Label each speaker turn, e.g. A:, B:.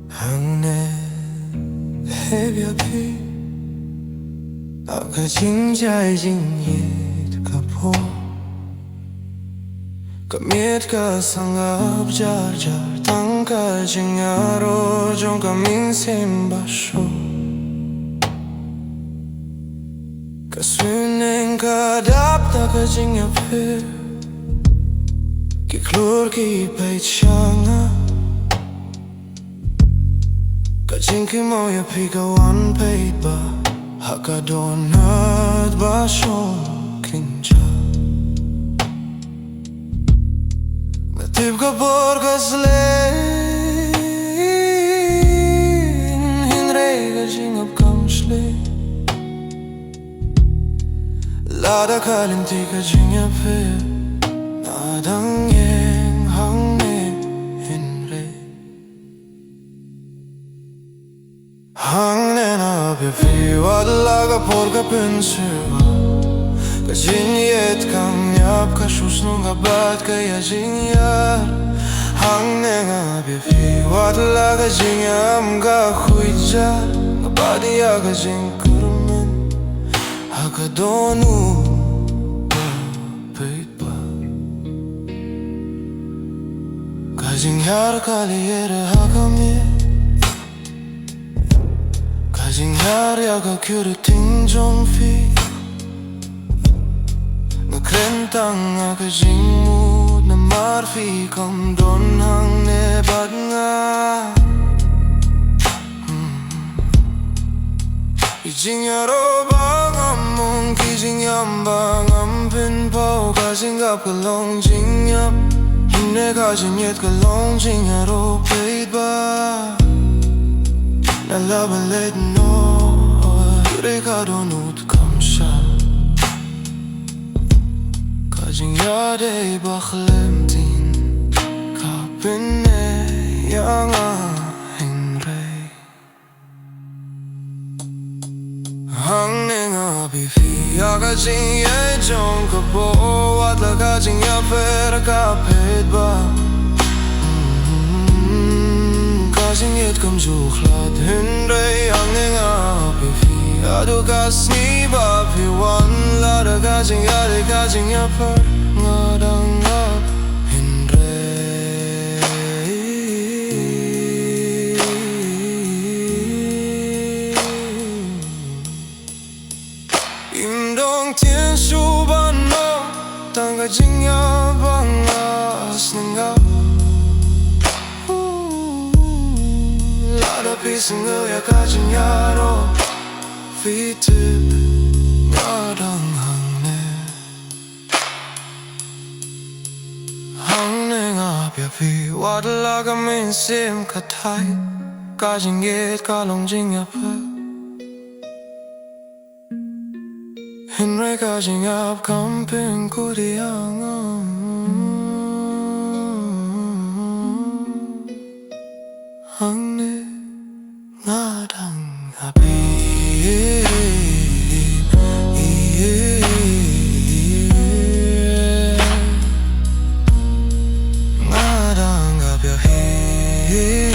A: 항내 해벽이 아까 진짜이진 가보 Kamit ka sangap jar jar tangka jingaro jong kaming sembasho Kasunin ka dapta ka jingape Ki klur ki pait shanga Ka jinki moya pika wan pait ba Haka donat ba shon kinja Tibka borgaslen Hinrega jingap kamsle Lada kalintika jingape Nadang yeng hangne hinre Hangne na befi wadlaga porga pensuva Kajinyet kang yap kasus nung abad kaya jinyar Hangne nga befi wadla kajinyam ga huijar Ngabadi aga jinkurmen Aga donu ba peit ba Kajinyar kaliyere hakamye Kajinyar yaga kyure tingjong fi Krentang aga jingmud na marfi kam don hang ne bad nga Ijing yaro bang among kijing yam bang am pin pao Kajing gap kalong jing yap Hine kajing yet kalong jing yaro peit ba Na laban let no Yure ka don ut kam sha Kajing yade bakhlemtin Kapine yanga hinre Hangne nga bifi Kajing ye jong kabo Wadla kajing ya pera kapet ba Kajing yet kam zukhlad hinre Hangne nga bifi Adu kasni ba pi wan Lada kajing yade kajing ya per Ngadang up hinre Imdong tien shu ban mo Tang kajing ya bang as ningap Lada pi singa ya kajing ya ro Fitip ngadang hangne Hangne nga piapi wadla ka minsim katay Kajingit kalong jingapa Hinre kajingap kamping kuriyang Hangne ngadang hapi Ngadang gabyahi